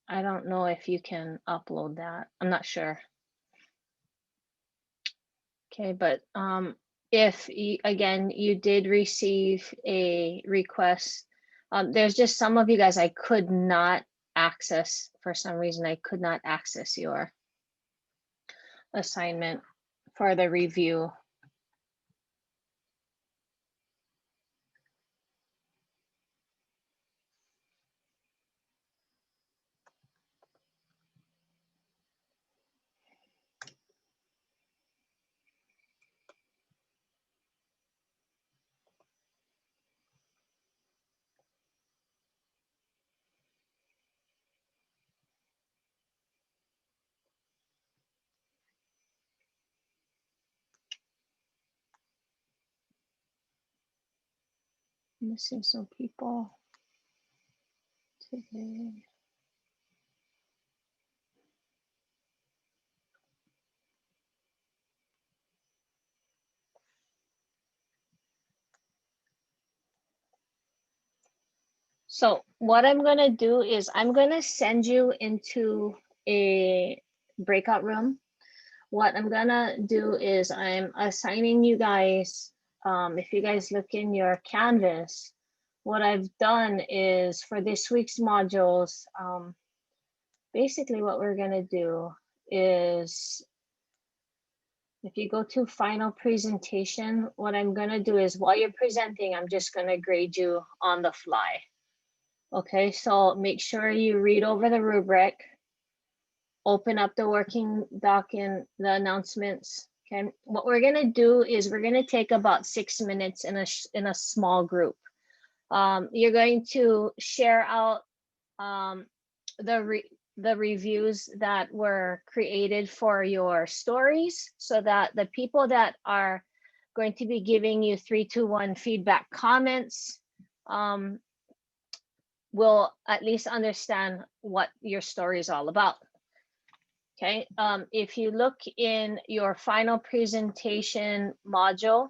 I don't know if you can upload that. I'm not sure. Okay, but if you, again, you did receive a request, there's just some of you guys I could not access for some reason. I could not access your assignment for the review. Missing some people today. So what I'm gonna do is I'm gonna send you into a breakout room. What I'm gonna do is I'm assigning you guys, if you guys look in your Canvas, what I've done is for this week's modules, basically what we're gonna do is, if you go to final presentation, what I'm gonna do is while you're presenting, I'm just gonna grade you on the fly. Okay, so make sure you read over the rubric, open up the working doc in the announcements. Okay, what we're gonna do is we're gonna take about 6 minutes in a small group. You're going to share out the reviews that were created for your stories, so that the people that are going to be giving you 3, 2, 1 feedback comments will at least understand what your story is all about. Okay, if you look in your final presentation module,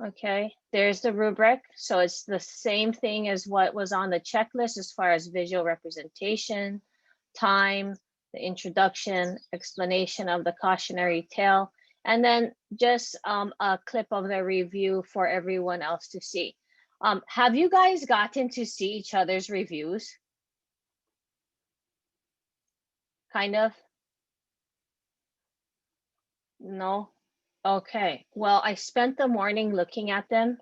okay, there's the rubric. So it's the same thing as what was on the checklist as far as visual representation, time, the introduction, explanation of the cautionary tale, and then just a clip of the review for everyone else to see. Have you guys gotten to see each other's reviews? Kind of? No? Okay. Well, I spent the morning looking at them,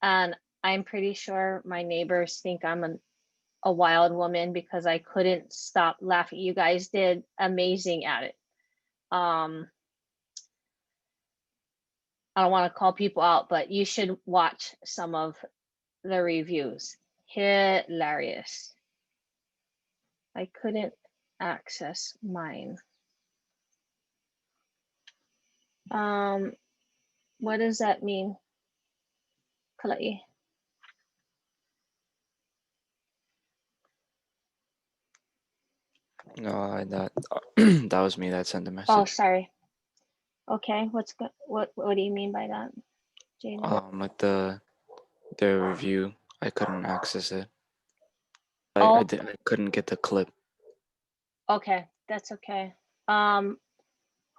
and I'm pretty sure my neighbors think I'm a wild woman because I couldn't stop laughing. You guys did amazing at it. I don't want to call people out, but you should watch some of the reviews. Hilarious. I couldn't access mine. What does that mean, Kalai? No, that that was me that sent the Oh, message. sorry. Okay, what do you mean by that, Jaden? With the review, I couldn't access it. Oh, I couldn't get the clip. okay, that's okay.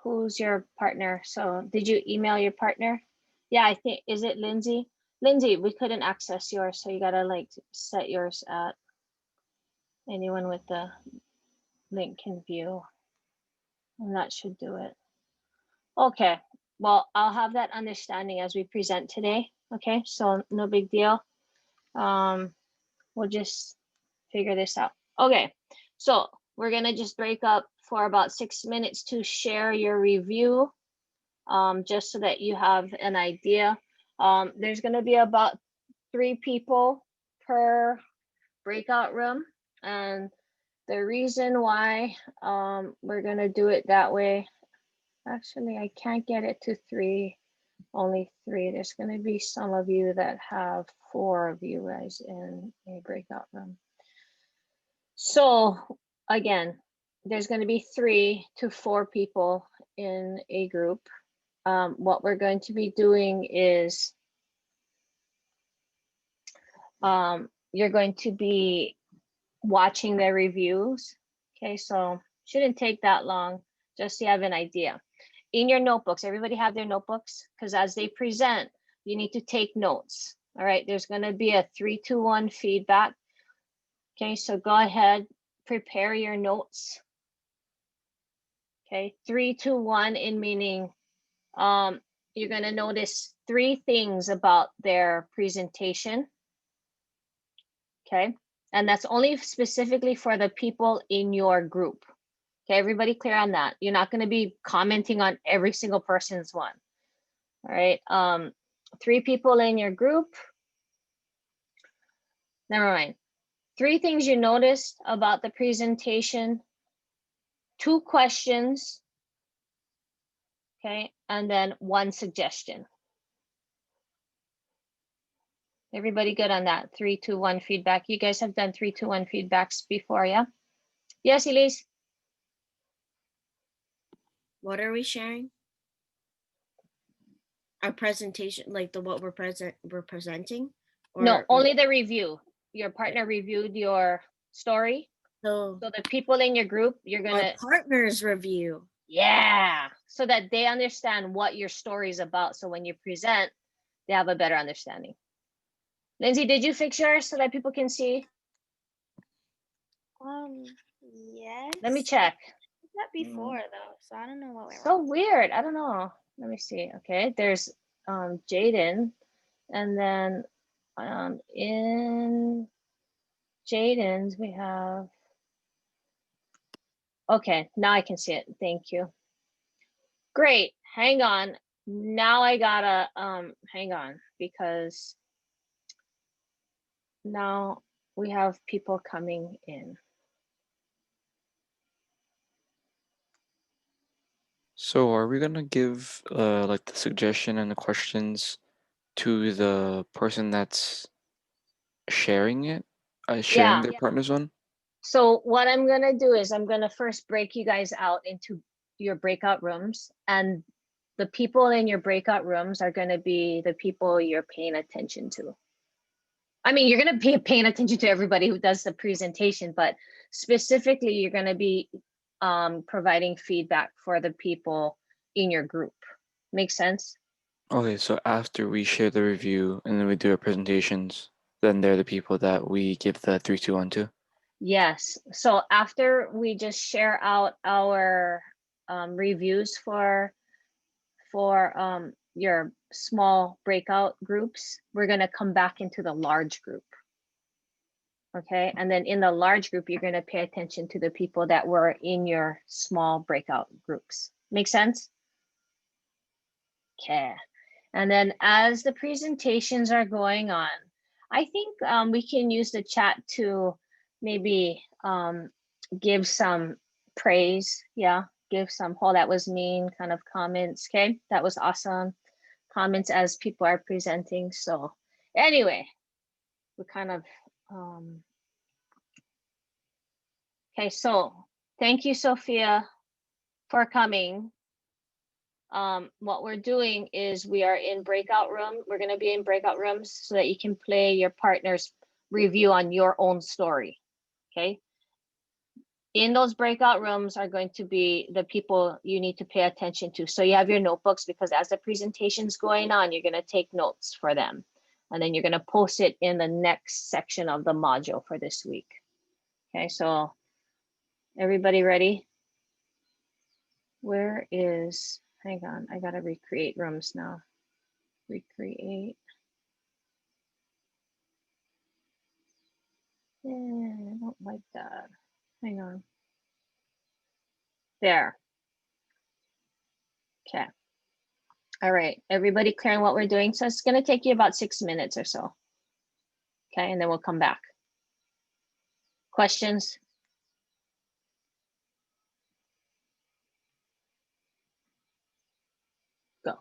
Who's your partner? So did you email your partner? Yeah, I think, is it Lindsay? Lindsay, we couldn't access yours, so you gotta like set yours at anyone with the link can view, and that should do it. Okay, well, I'll have that understanding as we present today. Okay, so no big deal. We'll just figure this out. Okay, so we're gonna just break up for about 6 minutes to share your review, just so that you have an idea. There's gonna be about 3 people per breakout room, and the reason why we're gonna do it that way, actually I can't get it to 3, only 3. There's gonna be some of you that have 4 of you guys in a breakout room. So again, there's going to be 3 to 4 people in a group. What we're going to be doing is you're going to be watching the reviews. Okay, so shouldn't take that long, just so you have an idea. In your notebooks, everybody have their notebooks, because as they present, you need to take notes. All right, there's gonna be a 3, 2, 1 feedback. Okay, so go ahead, prepare your notes. Okay, 3, 2, 1 in meaning you're gonna notice 3 things about their presentation. Okay, and that's only specifically for the people in your group. Okay, everybody clear on that? You're not going to be commenting on every single person's one. All right, 3 people in your group. Never mind. 3 things you noticed about the presentation, 2 questions, okay, and then 1 suggestion. Everybody good on that? 3, 2, 1 feedback. You guys have done 3, 2, 1 feedbacks before, yeah? Yes, Elise? What are we sharing? Our presentation, like what we're presenting? Or No, only the review. Your partner reviewed your story. so So the people in your group, you're our gonna, partners review. yeah, so that they understand what your story is about. So when you present, they have a better understanding. Lindsay, did you fix yours so that people can see? Yes. Let me check. I did that before though, so I don't know what went So wrong. weird. I don't know. Let me see. Okay, there's Jaden, and then in Jaden's we have. Okay, now I can see it. Thank you. Great. Hang on. Now I gotta hang on, because now we have people coming in. So are we gonna give like the suggestion and the questions to the person that's sharing it? Sharing Yeah. their partner's one? So what I'm gonna do is I'm gonna first break you guys out into your breakout rooms, and the people in your breakout rooms are gonna be the people you're paying attention to. I mean, you're gonna be paying attention to everybody who does the presentation, but specifically you're gonna be providing feedback for the people in your group. Make sense? Okay, so after we share the review and then we do our presentations, then they're the people that we give the 3, 2, 1 to. Yes. So after we just share out our reviews for your small breakout groups, we're going to come back into the large group. Okay, and then in the large group, you're going to pay attention to the people that were in your small breakout groups. Make sense? Okay, and then as the presentations are going on, I think we can use the chat to maybe give some praise. Yeah, give some, oh, that was mean kind of comments. Okay, that was awesome comments as people are presenting. So anyway, we kind of okay, so thank you, Sophia, for coming. What we're doing is we are in breakout room. We're going to be in breakout rooms so that you can play your partner's review on your own story. Okay, in those breakout rooms are going to be the people you need to pay attention to. So you have your notebooks, because as the presentation's going on, you're going to take notes for them. And then you're going to post it in the next section of the module for this week. Okay, so everybody ready? Where is, hang on, I got to recreate rooms now. Recreate. Yeah, I don't like that. Hang on. There. Okay. All right, everybody clear on what we're doing? So it's going to take you about 6 minutes or so. Okay, and then we'll come back. Questions? Go.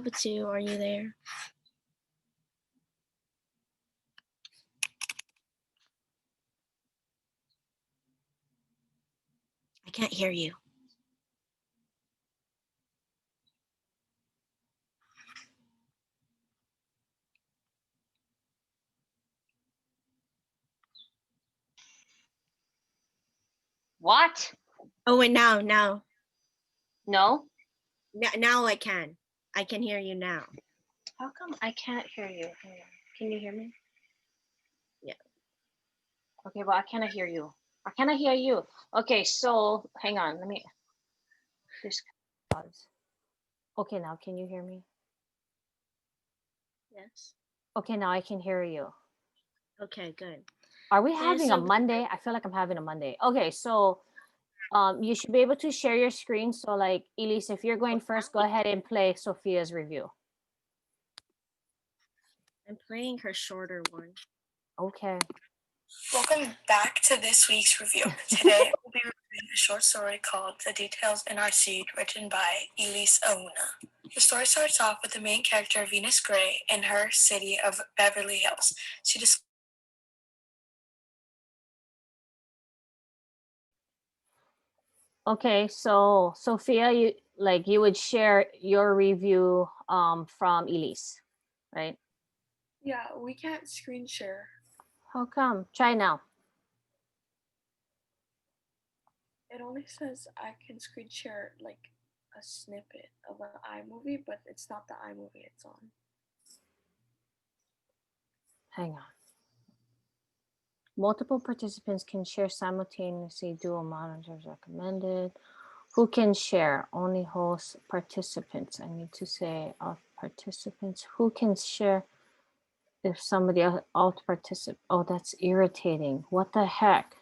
Two, are you there? I can't hear you. What? Oh, wait, now No? I can. I can hear you now. How come I can't hear you? Hang on. Can you hear me? Yeah. Okay, well, I cannot hear you. I cannot hear you. Okay, so hang on. Let me. This. Okay, now can you hear me? Yes. Okay, now I can hear you. Okay, good. Are we Yeah, having a so- Monday? I feel like I'm having a Monday. Okay, so you should be able to share your screen. So like Elise, if you're going first, go ahead and play Sophia's review. I'm playing her shorter one. Okay. Welcome back to this week's review. Today we'll be reviewing a short story called The Details in Our Seed, written by Elise Auna. The story starts off with the main character, Venus Gray, in her city of Beverly Hills. She Okay, so Sophia, you would share your review from Elise, right? Yeah, we can't screen share. How come? Try now. It only says I can screen share like a snippet of an iMovie, but it's not the iMovie it's on. Hang on. Multiple participants can share simultaneously. Dual monitors recommended. Who can share? Only host participants. I need to say of participants. Who can share if somebody else alt participant? Oh, that's irritating. What the heck?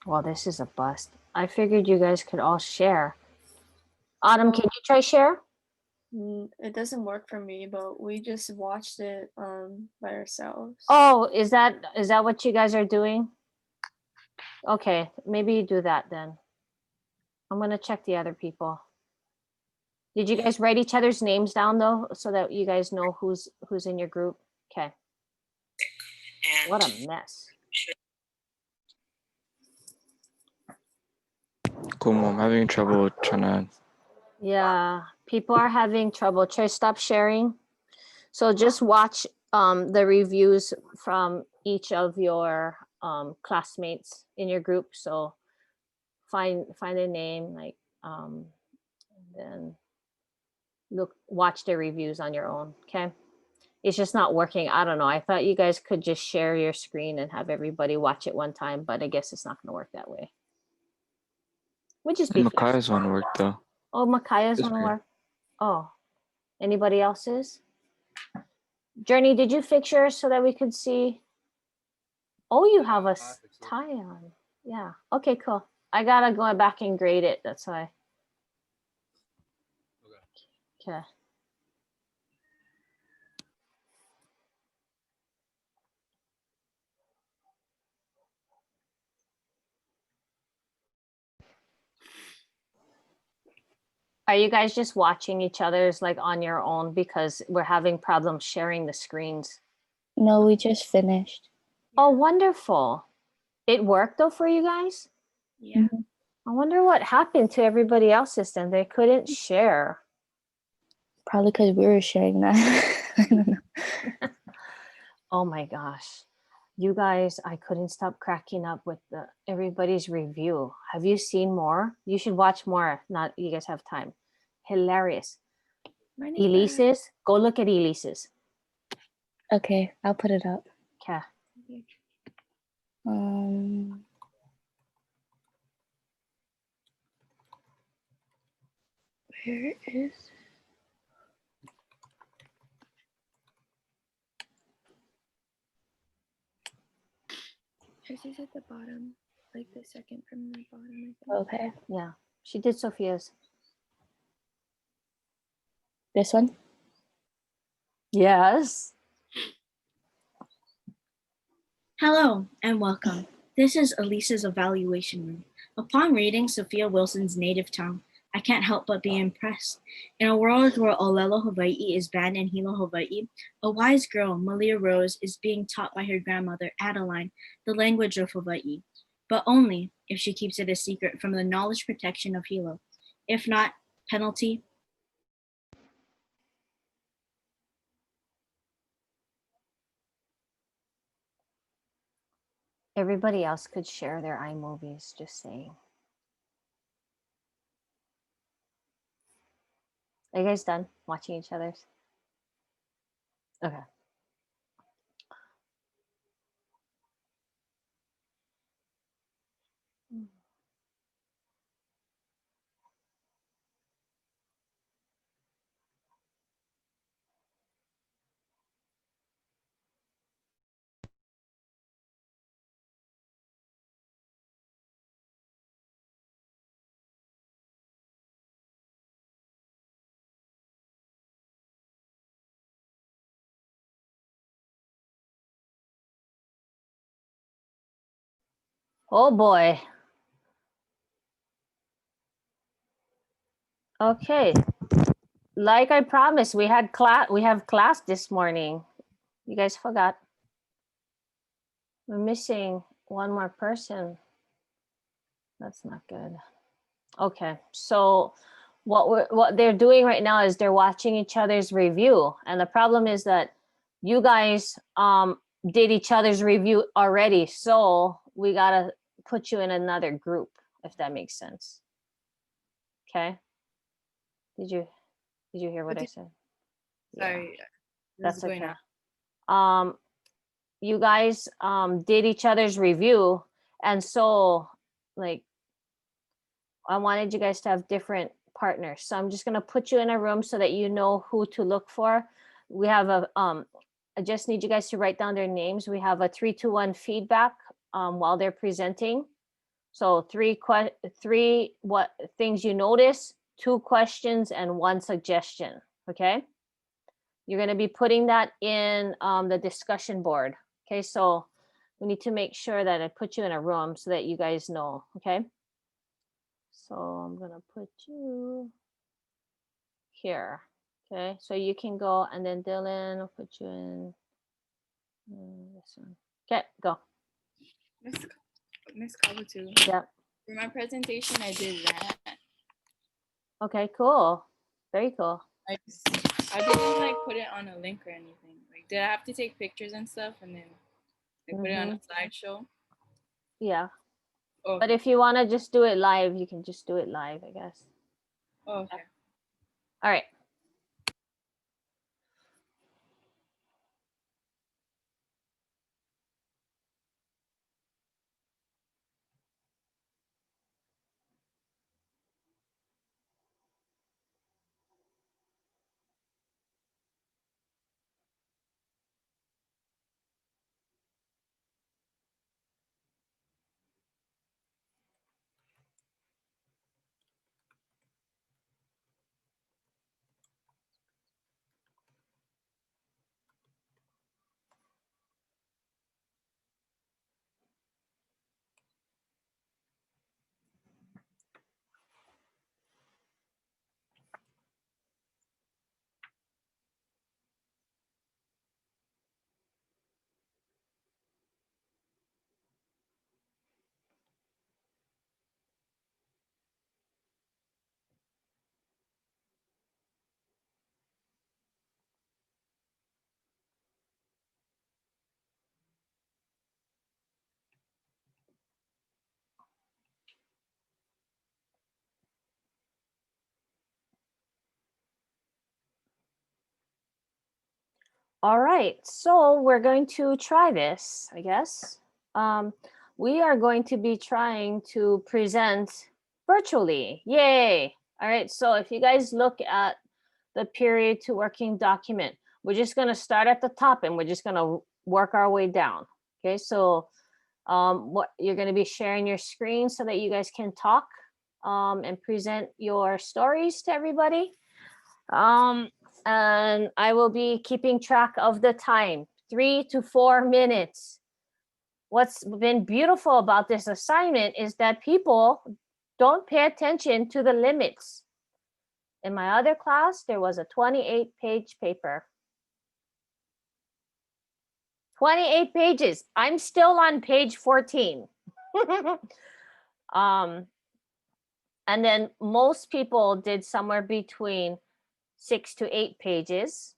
Well, this is a bust. I figured you guys could all share. Autumn, can you try share? It doesn't work for me, but we just watched it by ourselves. Oh, is that what you guys are doing? Okay, maybe you do that then. I'm gonna check the other people. Did you guys write each other's names down though, so that you guys know who's in your group? Okay. What a mess. Cool, Mom. I'm having trouble trying to. Yeah, people are having trouble. Try stop sharing. So just watch the reviews from each of your classmates in your group. So find a name, like then watch the reviews on your own. Okay. It's just not working. I don't know. I thought you guys could just share your screen and have everybody watch it one time, but I guess it's not going to work that way. Would just be fair. Makaya's one worked though. Oh, Makaya's It's want to weird. work. Oh, anybody else's? Journey, did you fix yours so that we could see? Oh, you have a tie on. Yeah. Okay, cool. I gotta go back and grade it. That's why. Okay. Are you guys just watching each other's like on your own because we're having problems sharing the screens? No, we just finished. Oh, wonderful. It worked though for you guys? Yeah. I wonder what happened to everybody else's then. They couldn't share. Probably because we were sharing that. I don't know. Oh my gosh. You guys, I couldn't stop cracking up with everybody's review. Have you seen more? You should watch more. Not you guys have time. Hilarious. Mine is better. Elise's, go look at Elise's. Okay, I'll put it up. Okay. Where is? Hers is at the bottom, like the second from the bottom. I think. Okay, Yeah. She did Sophia's. this one. Yes. Hello and welcome. This is Elise's evaluation room. Upon reading Sophia Wilson's native tongue, I can't help but be impressed. In a world where Olelo Hawaii is banned in Hilo, Hawaii, a wise girl, Malia Rose, is being taught by her grandmother, Adeline, the language of Hawaii, but only if she keeps it a secret from the knowledge protection of Hilo. If not, penalty. Everybody else could share their iMovies, just saying. Are you guys done watching each other's? Okay. Oh boy. Okay. Like I promised, we have class this morning. You guys forgot. We're missing one more person. That's not good. Okay, so what they're doing right now is they're watching each other's review, and the problem is that you guys did each other's review already, so we gotta put you in another group, if that makes sense. Okay. Did you hear what I said? Yeah. Sorry, That's okay. You guys did each other's review, and so like I wanted you guys to have different partners. So I'm just gonna put you in a room so that you know who to look for. We have a I just need you guys to write down their names. We have a 3-2-1 feedback while they're presenting. So three what things you notice, 2 questions, and 1 suggestion. Okay. You're going to be putting that in the discussion board. Okay, so we need to make sure that I put you in a room so that you guys know. Okay, so I'm going to put you here. Okay, so you can go, and then Dylan will put you in this one. Okay, go. Miss Kabutu. Yeah. For my presentation, I did that. Okay, cool. Very cool. I didn't like put it on a link or anything. Like, did I have to take pictures and stuff and then like, put it on a slideshow? Yeah. Oh, But if you want to just do it live, you can just do it live, I guess. oh, okay. All right. All right, so we're going to try this, I guess. We are going to be trying to present virtually. Yay! All right, so if you guys look at the period to working document, we're just going to start at the top and we're just going to work our way down. Okay, so what you're going to be sharing your screen so that you guys can talk and present your stories to everybody. And I will be keeping track of the time, 3 to 4 minutes. What's been beautiful about this assignment is that people don't pay attention to the limits. In my other class, there was a 28-page paper. 28 pages. I'm still on page 14. And then most people did somewhere between 6 to 8 pages.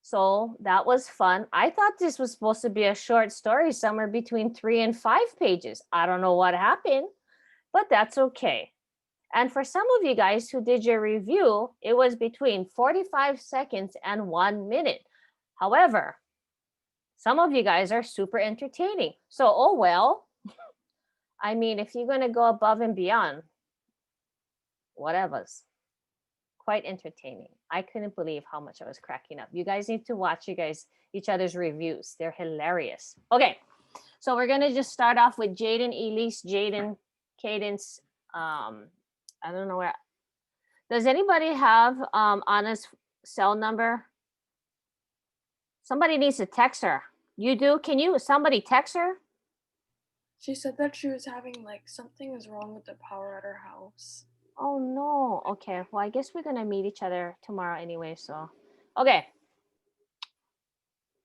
So that was fun. I thought this was supposed to be a short story, somewhere between 3 and 5 pages. I don't know what happened, but that's okay. And for some of you guys who did your review, it was between 45 seconds and 1 minute. However, some of you guys are super entertaining. So, oh well. I mean, if you're going to go above and beyond, whatever's quite entertaining. I couldn't believe how much I was cracking up. You guys need to watch each other's reviews. They're hilarious. Okay, so we're going to just start off with Jaden, Elise, Jaden, Cadence. I don't know where. Does anybody have Anna's cell number? Somebody needs to text her. You do? Can you, somebody text her? She said that she was having like something is wrong with the power at her house. Oh no. Okay. Well, I guess we're gonna meet each other tomorrow anyway. So, okay.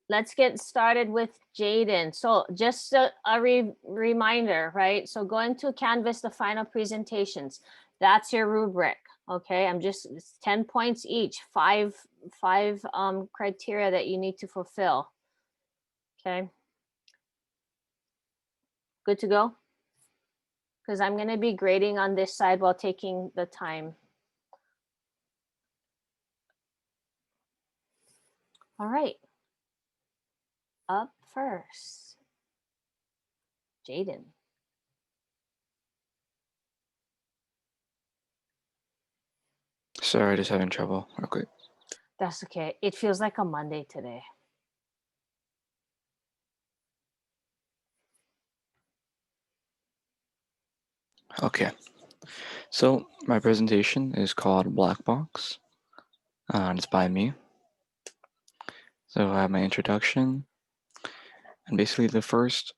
Let's get started with Jaden. So just a reminder, right? So go into Canvas, the final presentations. That's your rubric. Okay. It's 10 points each, five criteria that you need to fulfill. Okay. Good to go? Because I'm going to be grading on this side while taking the time. All right. Up first, Jaden. Sorry, just having trouble. Real quick. That's okay. It feels like a Monday today. Okay. So my presentation is called Black Box. And it's by me. So I have my introduction. And basically the first,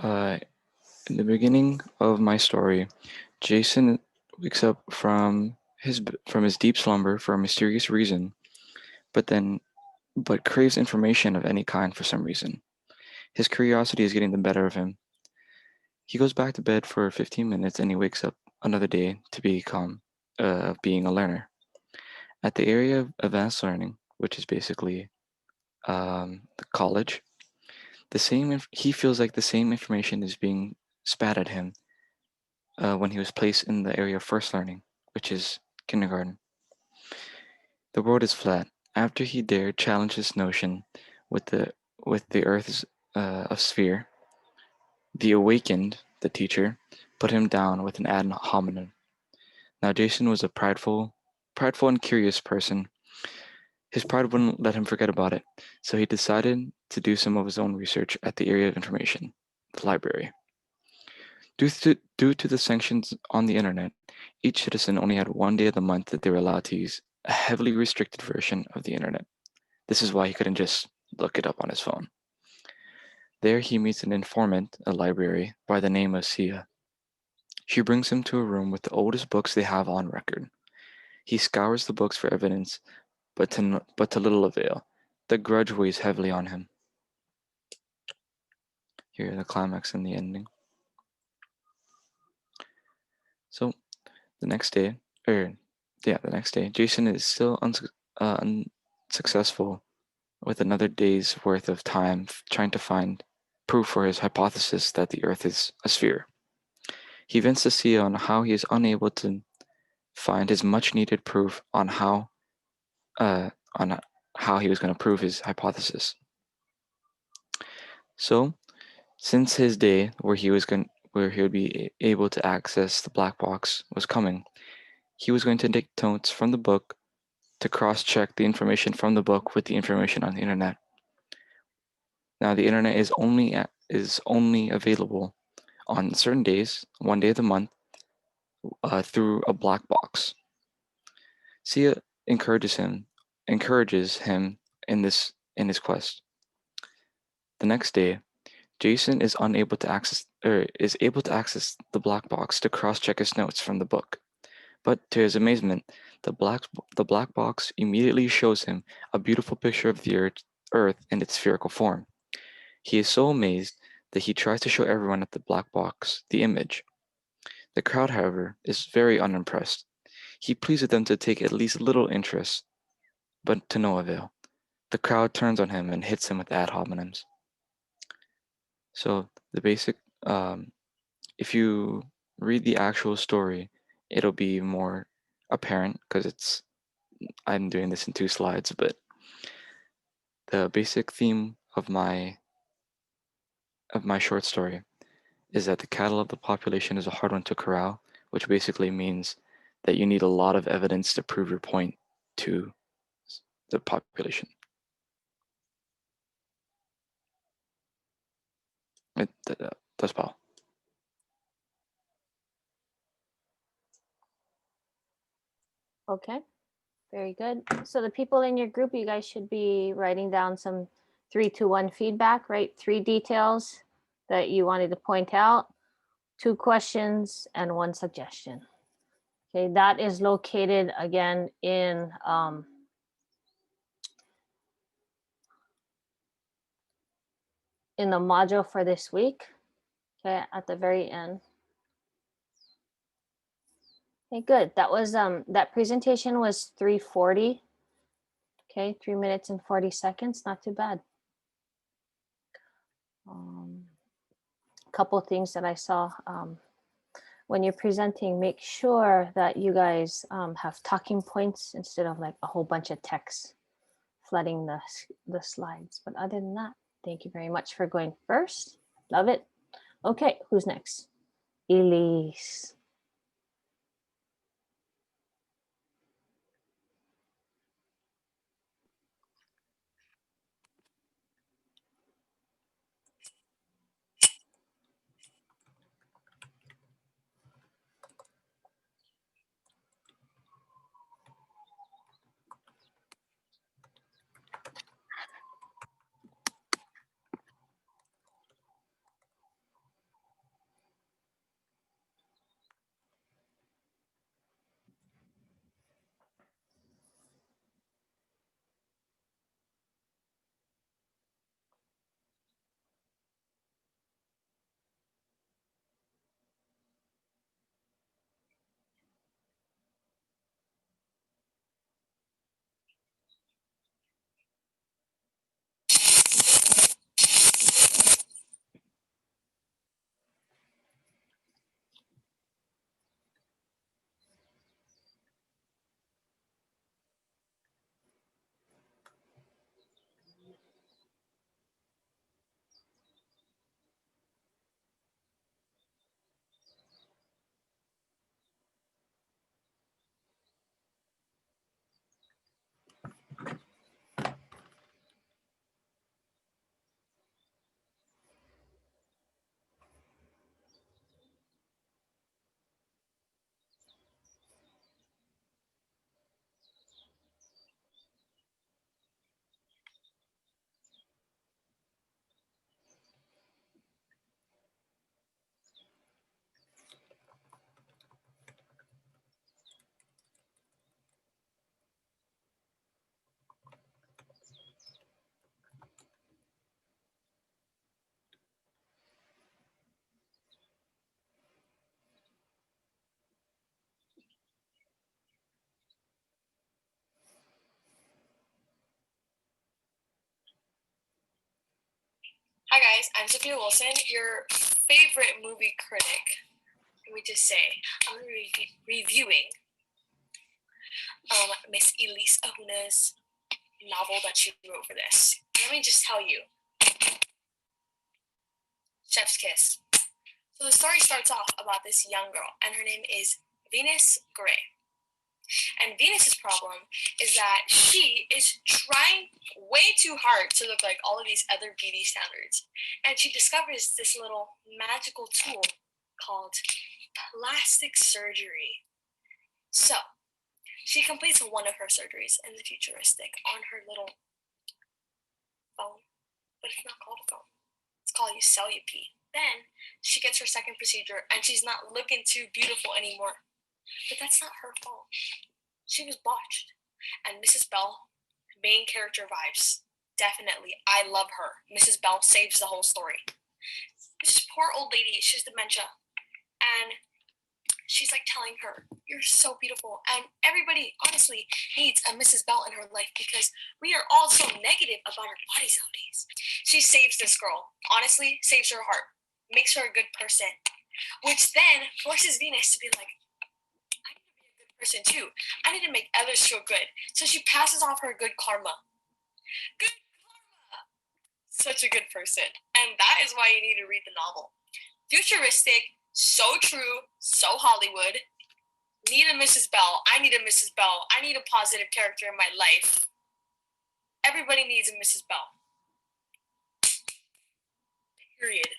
in the beginning of my story, Jason wakes up from his deep slumber for a mysterious reason, but craves information of any kind for some reason. His curiosity is getting the better of him. He goes back to bed for 15 minutes and he wakes up another day to become being a learner. At the area of advanced learning, which is basically the college, he feels like the same information is being spat at him when he was placed in the area of first learning, which is kindergarten. The world is flat. After he dared challenge this notion with the Earth's a sphere, the awakened, the teacher, put him down with an ad hominem. Now Jason was a prideful and curious person. His pride wouldn't let him forget about it, so he decided to do some of his own research at the area of information, the library. Due to the sanctions on the internet, each citizen only had 1 day of the month that they were allowed to use a heavily restricted version of the internet. This is why he couldn't just look it up on his phone. There he meets an informant, a library, by the name of Sia. She brings him to a room with the oldest books they have on record. He scours the books for evidence, but to little avail. The grudge weighs heavily on him. Here are the climax and the ending. So, the next day, Jason is still unsuccessful with another day's worth of time trying to find proof for his hypothesis that the Earth is a sphere. He vents to Sia on how he is unable to find his much-needed proof on how he was going to prove his hypothesis. So, since his day where he would be able to access the black box was coming, he was going to take notes from the book to cross-check the information from the book with the information on the internet. Now, the internet is only available on certain days, 1 day of the month, through a black box. Sia encourages him in his quest. The next day, Jason is able to access the black box to cross-check his notes from the book. But to his amazement, the black box immediately shows him a beautiful picture of the earth in its spherical form. He is so amazed that he tries to show everyone at the black box the image. The crowd, however, is very unimpressed. He pleads with them to take at least little interest, but to no avail. The crowd turns on him and hits him with ad hominems. So the basic, if you read the actual story, it'll be more apparent because I'm doing this in 2 slides, but the basic theme of my short story is that the cattle of the population is a hard one to corral, which basically means that you need a lot of evidence to prove your point to the population. That's Paul. Okay, very good. So the people in your group, you guys should be writing down some 3, 2, 1 feedback, right? 3 details that you wanted to point out, 2 questions, and 1 suggestion. Okay, that is located again in the module for this week. Okay, at the very end. Okay, good. That was that presentation was 3:40. Okay, 3 minutes and 40 seconds. Not too bad. Couple of things that I saw. When you're presenting, make sure that you guys have talking points instead of like a whole bunch of text flooding the slides. But other than that, thank you very much for going first. Love it. Okay, who's next? Elise. Hi guys, I'm Sophia Wilson, your favorite movie critic. Let me just say, I'm reviewing Miss Elise Ahuna's novel that she wrote for this. Let me just tell you, Chef's Kiss. So the story starts off about this young girl, and her name is Venus Gray. And Venus's problem is that she is trying way too hard to look like all of these other beauty standards. And she discovers this little magical tool called plastic surgery. So she completes one of her surgeries in the futuristic on her little phone. But it's not called a phone. It's called Cellupy. Then she gets her second procedure and she's not looking too beautiful anymore. But that's not her fault. She was botched. And Mrs. Bell, main character vibes. Definitely. I love her. Mrs. Bell saves the whole story. This poor old lady, she has dementia. And she's like telling her, "You're so beautiful." And everybody honestly needs a Mrs. Bell in her life because we are all so negative about our bodies nowadays. She saves this girl. Honestly, saves her heart. Makes her a good person. Which then forces Venus to be like, I need to be a good person too. I need to make others feel good. So she passes off her good karma. Good karma! Such a good person. And that is why you need to read the novel. Futuristic, so true, so Hollywood. Need a Mrs. Bell. I need a Mrs. Bell. I need a positive character in my life. Everybody needs a Mrs. Bell. Period.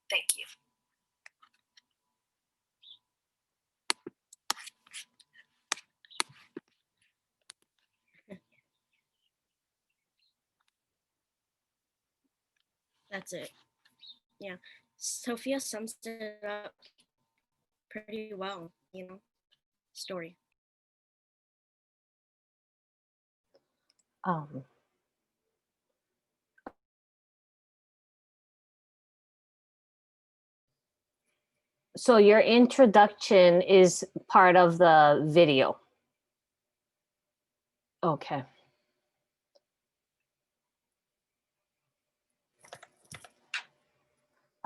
Thank you. That's it. Yeah. Sophia sums it up pretty well, story. Um, so your introduction is part of the video. Okay.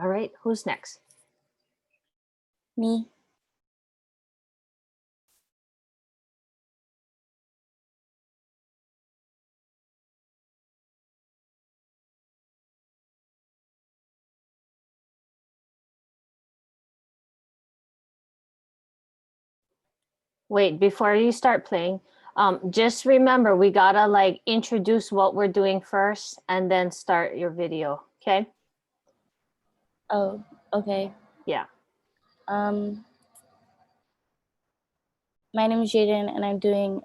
All right, who's next? Me. Wait, before you start playing, just remember we gotta like introduce what we're doing first and then start your video, okay? Oh, okay. Yeah. My name is Jaden, and I'm doing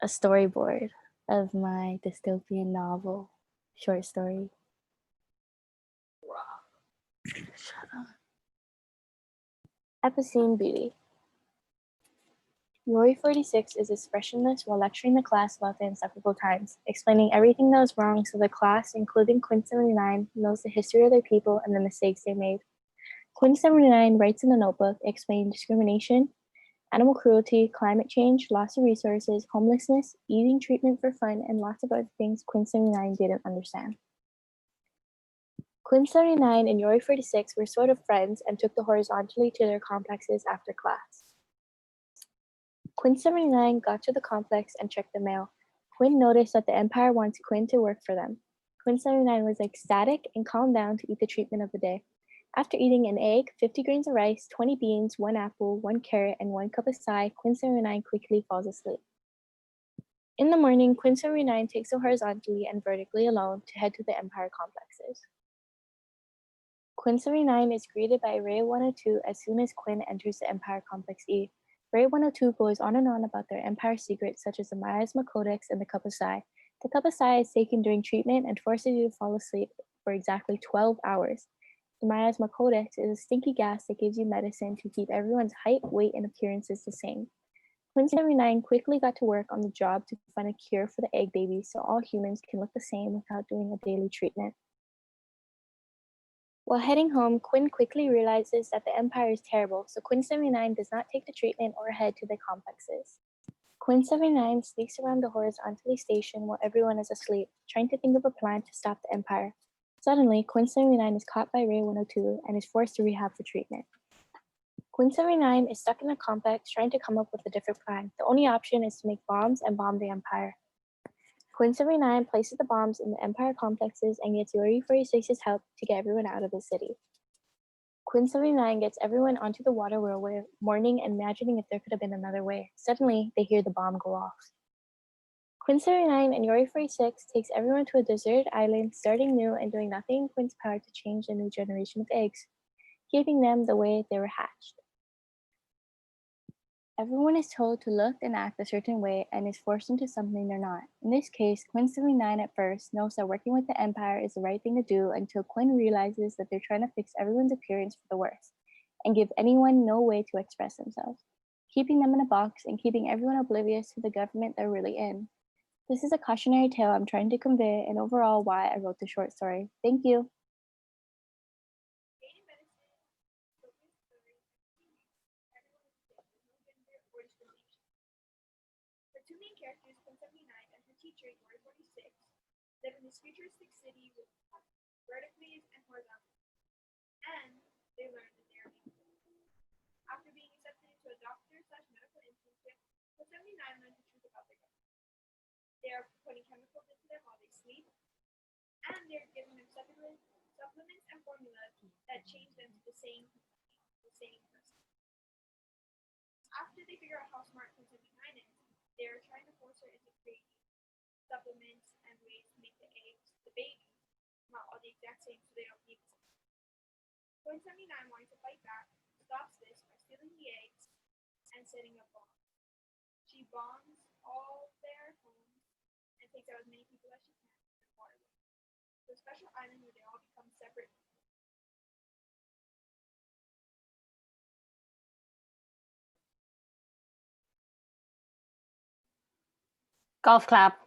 a storyboard of my dystopian novel, short story. Epicene Beauty. Yori 46 is expressionless while lecturing the class about the insufferable times, explaining everything that was wrong so the class, including Quinn 79, knows the history of their people and the mistakes they made. Quinn 79 writes in the notebook, explaining discrimination, animal cruelty, climate change, loss of resources, homelessness, eating treatment for fun, and lots of other things Quinn 79 didn't understand. Quinn 79 and Yori 46 were sort of friends and took the horizontally to their complexes after class. Quinn 79 got to the complex and checked the mail. Quinn noticed that the Empire wants Quinn to work for them. Quinn 79 was ecstatic and calmed down to eat the treatment of the day. After eating an egg, 50 grains of rice, 20 beans, 1 apple, 1 carrot, and 1 cup of sai, Quinn 79 quickly falls asleep. In the morning, Quinn 79 takes the horizontally and vertically alone to head to the Empire complexes. Quinn 79 is greeted by Ray 102 as soon as Quinn enters the Empire Complex E. Ray 102 goes on and on about their Empire secrets such as the miasma codex and the cup of sai. The cup of sai is taken during treatment and forces you to fall asleep for exactly 12 hours. The miasma codex is a stinky gas that gives you medicine to keep everyone's height, weight, and appearances the same. Quinn 79 quickly got to work on the job to find a cure for the egg babies so all humans can look the same without doing a daily treatment. While heading home, Quinn quickly realizes that the Empire is terrible, so Quinn 79 does not take the treatment or head to the complexes. Quinn 79 sneaks around the horizontally station while everyone is asleep, trying to think of a plan to stop the Empire. Suddenly, Quinn 79 is caught by Ray 102 and is forced to rehab for treatment. Quinn 79 is stuck in the complex trying to come up with a different plan. The only option is to make bombs and bomb the Empire. Quinn 79 places the bombs in the Empire complexes and gets Yori 46's help to get everyone out of the city. Quinn 79 gets everyone onto the water railway, mourning and imagining if there could have been another way. Suddenly, they hear the bomb go off. Quinn 79 and Yori 46 takes everyone to a deserted island, starting new and doing nothing in Quinn's power to change the new generation of eggs, keeping them the way they were hatched. Everyone is told to look and act a certain way and is forced into something they're not. In this case, Quinn 79 at first knows that working with the Empire is the right thing to do until Quinn realizes that they're trying to fix everyone's appearance for the worse and give anyone no way to express themselves. keeping them in a box and keeping everyone oblivious to the government they're really in. This is a cautionary tale I'm trying to convey and overall why I wrote the short story. Thank you. The two main characters, Prince 79 and her teacher, Yori 46, live in this futuristic city with vertically and horizontally, and they learn that they are people. After being accepted into a doctor/medical internship, Prince 79 learns the truth about their government. They are putting chemicals into them while they sleep, and they're giving them supplements and formulas that change them to the same person. After they figure out how smart Prince 79 is, they're trying to force her into creating supplements and ways to make the eggs, the babies, come out all the exact same so they don't need to. Point 79, wanting to fight back, stops this by stealing the eggs and setting up bombs. She bombs all their homes and takes out as many people as she can in the waterway to a special island where they all become separate. Golf clap.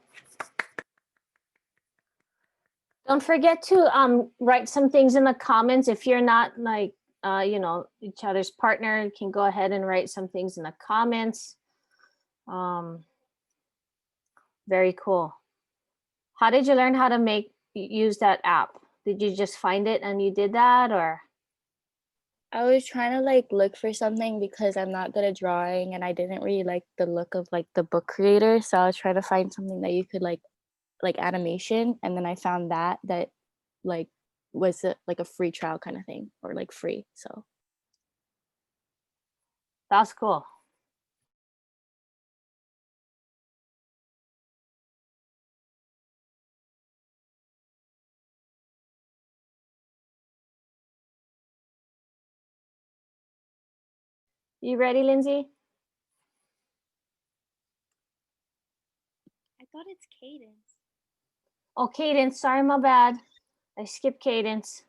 Don't forget to write some things in the comments. If you're not like each other's partner, you can go ahead and write some things in the comments. Very cool. How did you learn how to use that app? Did you just find it and you did that, or? I was trying to like look for something because I'm not good at drawing and I didn't really like the look of like the book creator. So I was trying to find something that you could like animation, and then I found that like was like a free trial kind of thing, or like free. So That's cool. You ready, Lindsay? I thought it's Cadence. Oh, Cadence. Sorry, my bad. I skipped Cadence.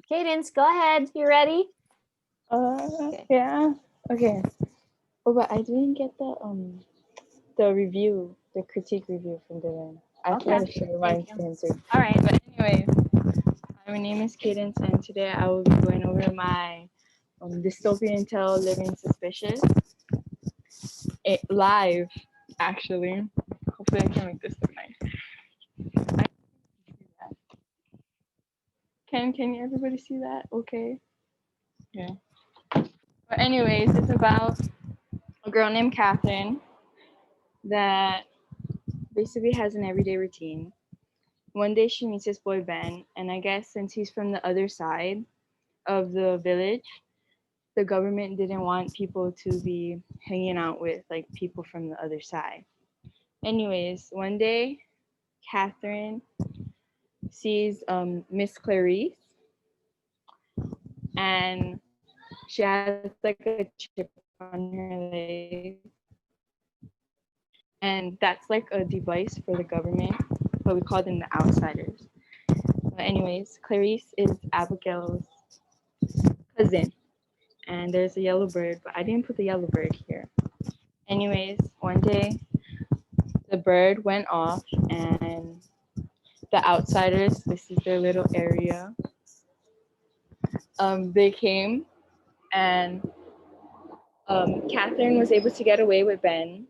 Cadence, go ahead. You ready? yeah. Okay. Oh, but I didn't get the review, the critique review from Dylan. I forgot to share mine to him too. All right. But anyways, hi, my name is Cadence, and today I will be going over my dystopian tale, Living Suspicious. Live, actually. Hopefully I can make this look nice. Can everybody see that? Okay. Yeah. But anyways, it's about a girl named Catherine that basically has an everyday routine. One day she meets this boy Ben, and I guess since he's from the other side of the village, the government didn't want people to be hanging out with like people from the other side. Anyways, one day Catherine sees Miss Clarice, and she has like a chip on her leg, and that's like a device for the government, but we call them the outsiders. But anyways, Clarice is Abigail's cousin, and there's a yellow bird, but I didn't put the yellow bird here. Anyways, one day the bird went off, and the outsiders, this is their little area, they came, and Catherine was able to get away with Ben,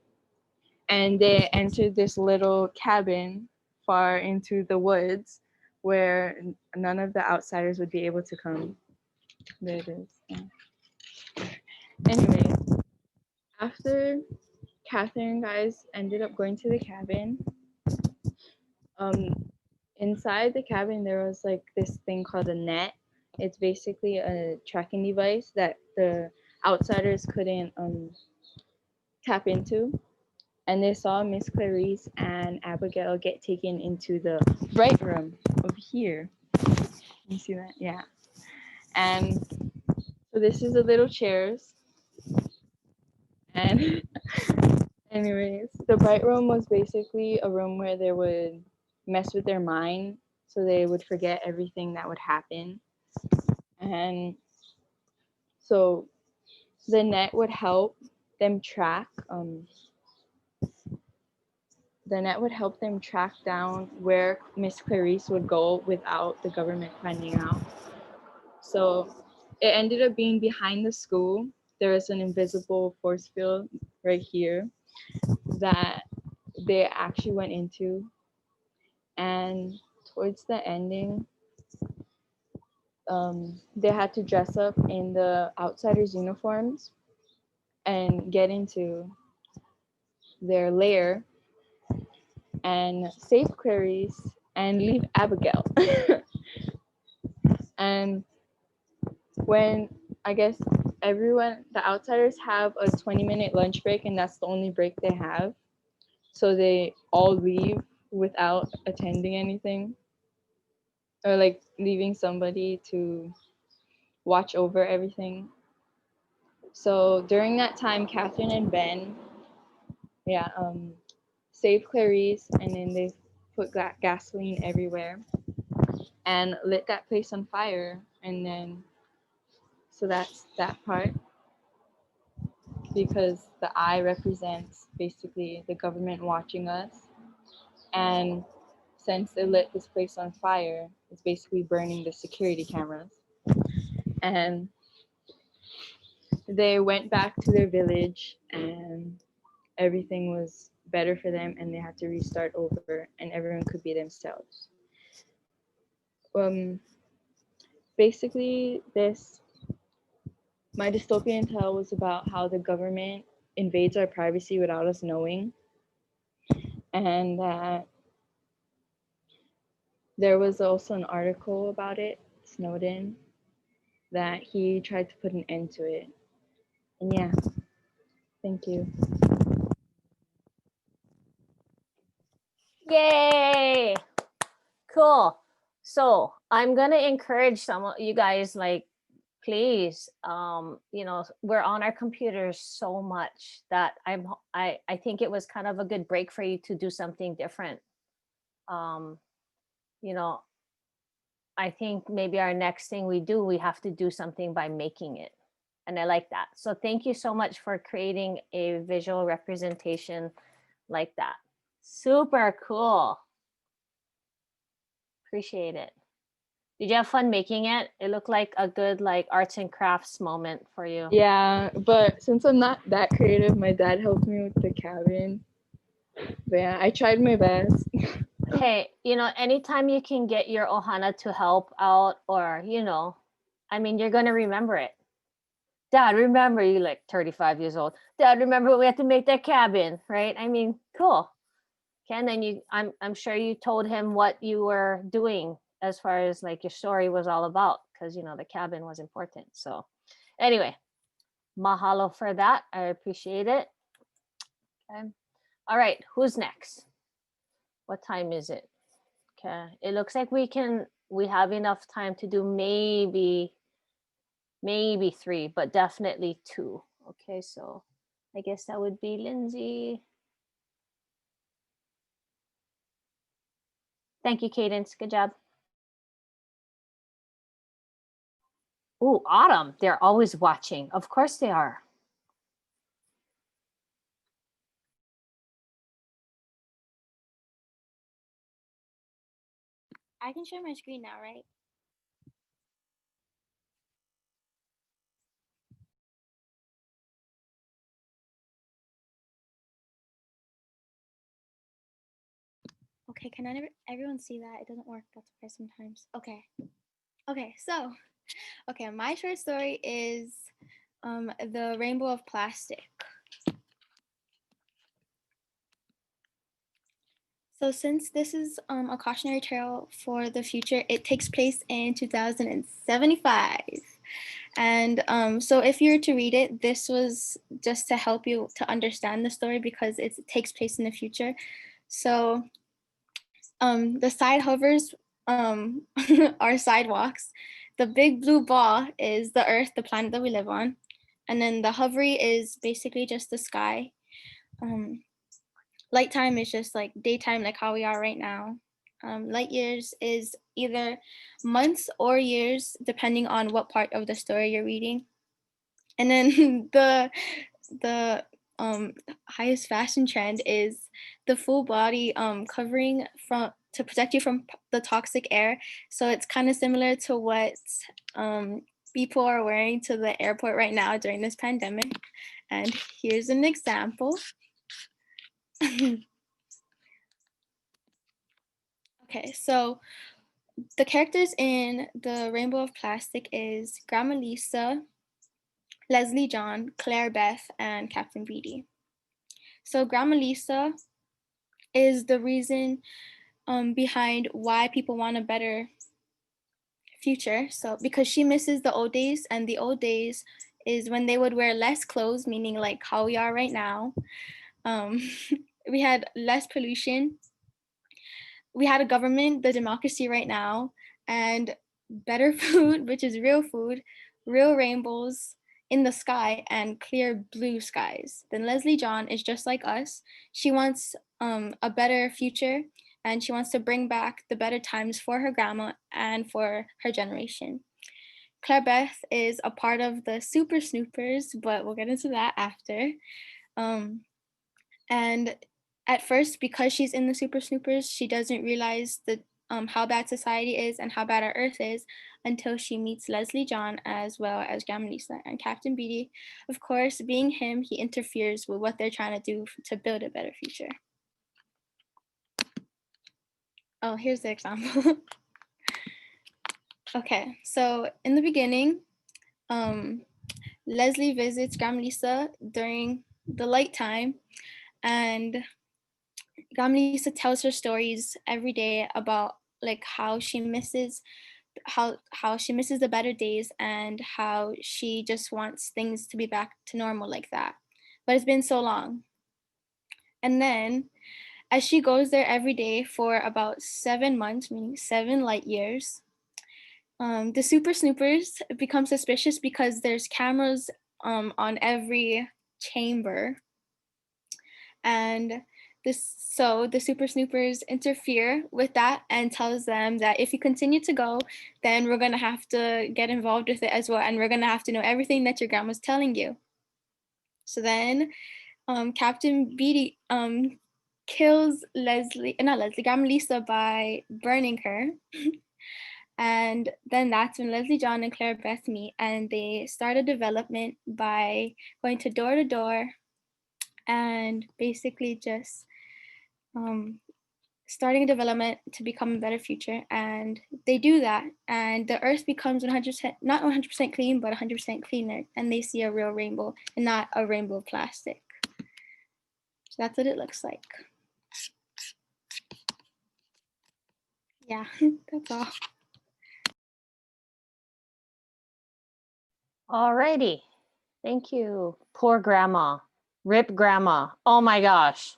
and they entered this little cabin far into the woods where none of the outsiders would be able to come. There it is. Yeah. Anyway, after Catherine guys ended up going to the cabin, inside the cabin there was like this thing called a net. It's basically a tracking device that the outsiders couldn't tap into. And they saw Miss Clarice and Abigail get taken into the bright room over here. You see that? Yeah. And so this is the little chairs. And anyways, the bright room was basically a room where they would mess with their mind so they would forget everything that would happen. And so the net would help them track. The net would help them track down where Miss Clarice would go without the government finding out. So it ended up being behind the school. There is an invisible force field right here that they actually went into. And towards the ending, they had to dress up in the outsiders' uniforms and get into their lair and save Clarice and leave Abigail. And when I guess everyone, the outsiders have a 20-minute lunch break, and that's the only break they have. So they all leave without attending anything or like leaving somebody to watch over everything. So during that time, Catherine and Ben, saved Clarice, and then they put gasoline everywhere and lit that place on fire. And then, so that's that part. Because the eye represents basically the government watching us. And since they lit this place on fire, it's basically burning the security cameras. And they went back to their village and everything was better for them and they had to restart over and everyone could be themselves. Basically my dystopian tale was about how the government invades our privacy without us knowing, and that there was also an article about it, Snowden, that he tried to put an end to it. And yeah, thank you. Yay! Cool. So I'm gonna encourage some of you guys, like, please, we're on our computers so much that I think it was kind of a good break for you to do something different. I think maybe our next thing we have to do something by making it. And I like that. So thank you so much for creating a visual representation like that. Super cool. Appreciate it. Did you have fun making it? It looked like a good like arts and crafts moment for you. Yeah, but since I'm not that creative, my dad helped me with the cabin. But yeah, I tried my best. Hey, anytime you can get your Ohana to help out or, you're going to remember it. Dad, remember, you like 35 years old. Dad, remember we had to make that cabin, right? Cool. Okay, and then I'm sure you told him what you were doing as far as like your story was all about, because the cabin was important. So anyway, mahalo for that. I appreciate it. Okay. All right, who's next? What time is it? Okay, it looks like we have enough time to do maybe 3, but definitely 2. Okay, so I guess that would be Lindsay. Thank you, Cadence. Good job. Ooh, Autumn. They're always watching. Of course they are. I can share my screen now, right? Okay, can everyone see that? It doesn't work. That's okay sometimes. Okay, so, my short story is The Rainbow of Plastic. So since this is a cautionary tale for the future, it takes place in 2075. And so if you were to read it, this was just to help you to understand the story because it takes place in the future. So the side hovers are sidewalks. The big blue ball is the Earth, the planet that we live on. And then the hovery is basically just the sky. Light time is just like daytime, like how we are right now. Light years is either months or years, depending on what part of the story you're reading. And then the the highest fashion trend is the full body covering from to protect you from the toxic air. So it's kind of similar to what people are wearing to the airport right now during this pandemic. And here's an example. Okay, so the characters in the Rainbow of Plastic is Grandma Lisa, Leslie John, Claire Beth, and Captain Beatty. So Grandma Lisa is the reason behind why people want a better future. So because she misses the old days, and the old days is when they would wear less clothes, meaning like how we are right now. We had less pollution. We had a government, the democracy right now, and better food, which is real food, real rainbows in the sky, and clear blue skies. Then Leslie John is just like us. She wants a better future, and she wants to bring back the better times for her grandma and for her generation. Claire Beth is a part of the Super Snoopers, but we'll get into that after. And at first, because she's in the Super Snoopers, she doesn't realize how bad society is and how bad our Earth is until she meets Leslie John as well as Grandma Lisa. And Captain Beatty, of course, being him, he interferes with what they're trying to do to build a better future. Oh, here's the example. Okay, so in the beginning, Leslie visits Grandma Lisa during the light time, and Grandma Lisa tells her stories every day about like how she misses the better days and how she just wants things to be back to normal like that. But it's been so long. And then as she goes there every day for about 7 months, meaning 7 light years, the Super Snoopers become suspicious because there's cameras on every chamber. And so the Super Snoopers interfere with that and tells them that if you continue to go, then we're gonna have to get involved with it as well, and we're gonna have to know everything that your grandma's telling you. So then Captain Beatty kills Grandma Lisa by burning her. And then that's when Leslie John and Claire Beth meet, and they start a development by going to door and basically just starting a development to become a better future. And they do that, and the Earth becomes 100%, not 100% clean, but 100% cleaner, and they see a real rainbow and not a rainbow of plastic. So that's what it looks like. Yeah, that's all. Alrighty. Thank you. Poor grandma. Rip grandma. Oh my gosh.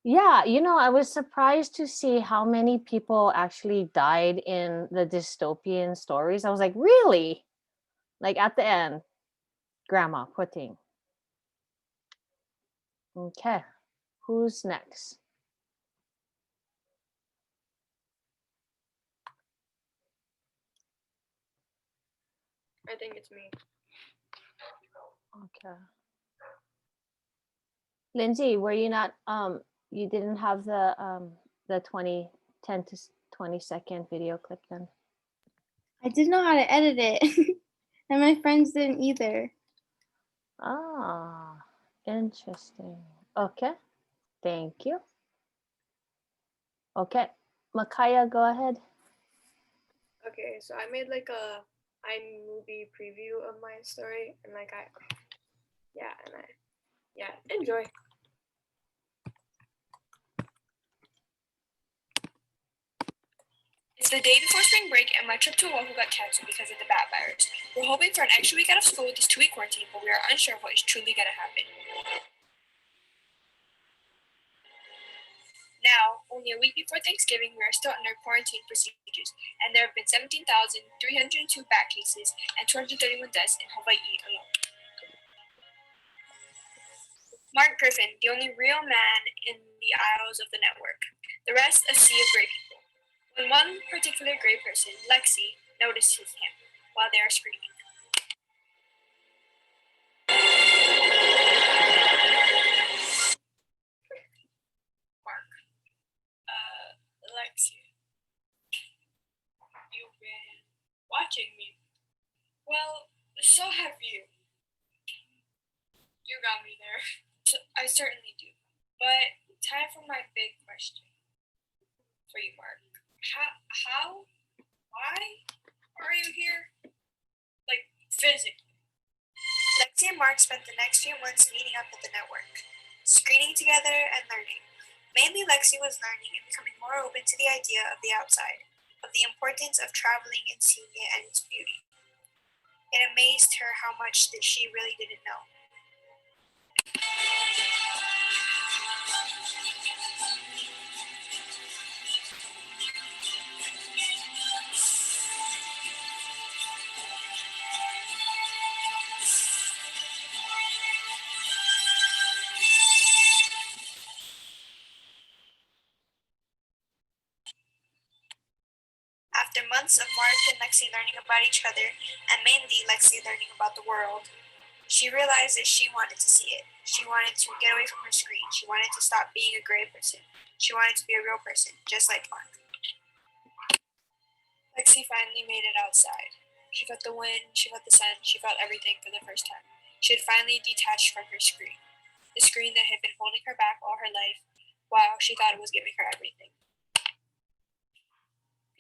Yeah, I was surprised to see how many people actually died in the dystopian stories. I was like, really? Like at the end, grandma, poor thing. Okay, who's next? I think it's me. Okay. Lindsay, were you not you didn't have the 10 to 20-second video clip then? I didn't know how to edit it, and my friends didn't either. Ah, interesting. Okay, thank you. Okay, Makaya, go ahead. Okay, so I made like a iMovie preview of my story, and like enjoy. It's the day before spring break, and my trip to Oahu got canceled because of the bat virus. We're hoping for an extra week out of school with this 2-week quarantine, but we are unsure of what is truly going to happen. Now, only a week before Thanksgiving, we are still under quarantine procedures, and there have been 17,302 bat cases and 231 deaths in Hawaii alone. Mark Griffin, the only real man in the aisles of the network. The rest, a sea of gray people. When one particular gray person, Lexi, notices him while they are screaming. watching me. Well, so have you. You got me there. I certainly do. But time for my big question for you, Mark. How? Why are you here? Like, physically. Lexi and Mark spent the next few months meeting up at the network, screening together and learning. Mainly, Lexi was learning and becoming more open to the idea of the outside, of the importance of traveling and seeing it and its beauty. It amazed her how much that she really didn't know. After months of Mark and Lexi learning about each other, and mainly Lexi learning about the world, she realized that she wanted to see it. She wanted to get away from her screen. She wanted to stop being a gray person. She wanted to be a real person, just like Mark. Lexi finally made it outside. She felt the wind, she felt the sun, she felt everything for the first time. She had finally detached from her screen. The screen that had been holding her back all her life, while she thought it was giving her everything.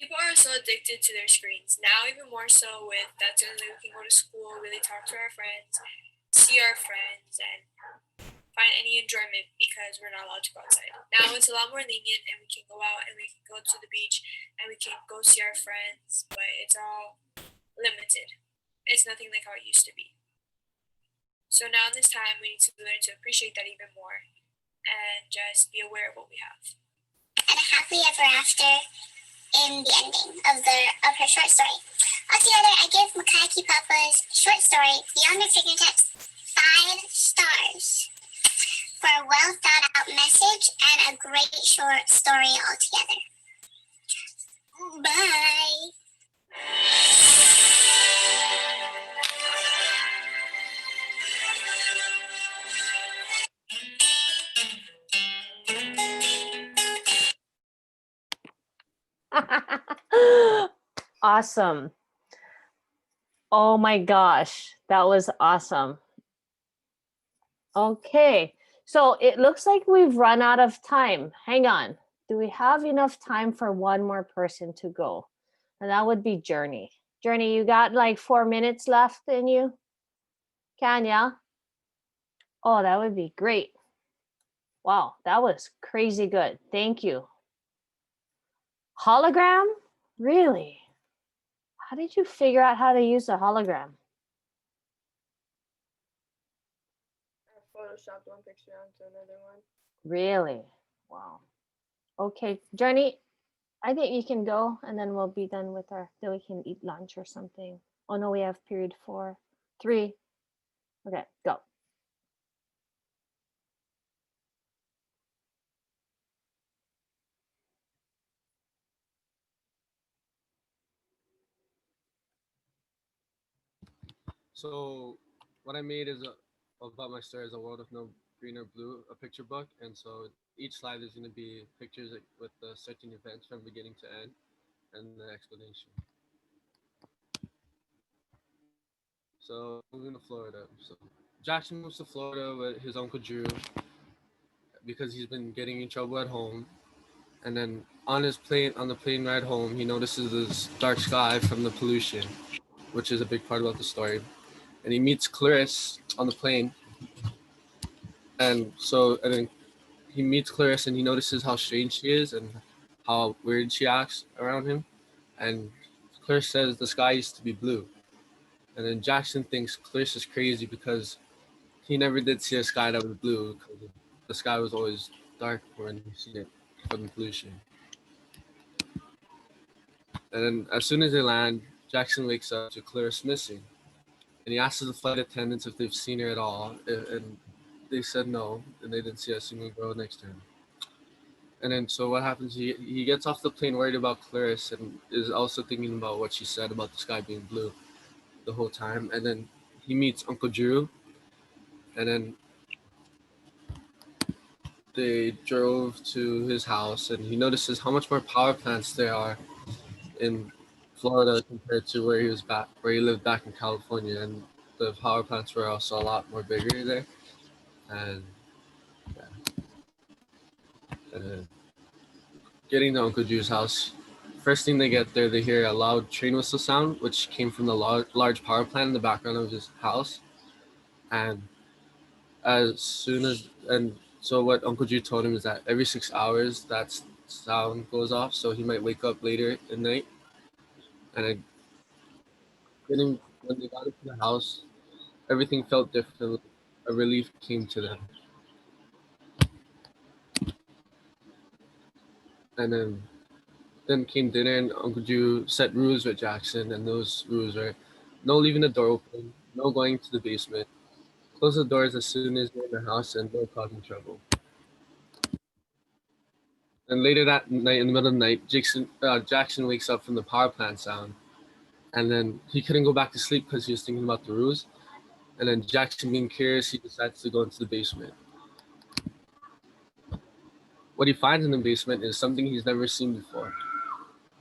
People are so addicted to their screens, now even more so with that suddenly we can go to school, really talk to our friends, see our friends, and find any enjoyment because we're not allowed to go outside. Now it's a lot more lenient and we can go out and we can go to the beach and we can go see our friends, but it's all limited. It's nothing like how it used to be. So now in this time, we need to learn to appreciate that even more and just be aware of what we have. And a happily ever after in the ending of her short story. Altogether, I give Makayaki Papa's short story, Beyond Her Fingertips, 5 stars for a well thought out message and a great short story altogether. Bye. Awesome. Oh my gosh, that was awesome. Okay, so it looks like we've run out of time. Hang on. Do we have enough time for one more person to go? And that would be Journey. Journey, you got like 4 minutes left in you? Kanya? Oh, that would be great. Wow, that was crazy good. Thank you. Hologram? Really? How did you figure out how to use a hologram? I photoshopped one picture onto another one. Really? Wow. Okay, Journey, I think you can go and then we'll be done with then we can eat lunch or something. Oh no, we have period 4, 3. Okay, go. So what I made is about my story is A World of No Green or Blue, a picture book. And so each slide is going to be pictures with the certain events from beginning to end and the explanation. So moving to Florida. So Jackson moves to Florida with his uncle Drew because he's been getting in trouble at home. And then on the plane ride home, he notices this dark sky from the pollution, which is a big part about the story. And he meets Clarice on the plane. And then he meets Clarice and he notices how strange she is and how weird she acts around him. And Clarice says the sky used to be blue. And then Jackson thinks Clarice is crazy because he never did see a sky that was blue because the sky was always dark when he seen it from the pollution. And then as soon as they land, Jackson wakes up to Clarice missing. And he asks the flight attendants if they've seen her at all. And they said no, and they didn't see a single girl next to him. And then so what happens, he gets off the plane worried about Clarice and is also thinking about what she said about the sky being blue the whole time. And then he meets Uncle Drew. And then they drove to his house and he notices how much more power plants there are in Florida compared to where he lived back in California, and the power plants were also a lot more bigger there. And yeah, and then getting to Uncle Drew's house, first thing they get there, they hear a loud train whistle sound, which came from the large power plant in the background of his house. And so what Uncle Drew told him is that every 6 hours that sound goes off, so he might wake up later at night. And when they got into the house, everything felt different. A relief came to them. And then came dinner, and Uncle Drew set rules with Jackson, and those rules were no leaving the door open, no going to the basement, close the doors as soon as you're in the house, and no causing trouble. And later that night, in the middle of the night, Jackson wakes up from the power plant sound, and then he couldn't go back to sleep because he was thinking about the rules. And then Jackson, being curious, he decides to go into the basement. What he finds in the basement is something he's never seen before.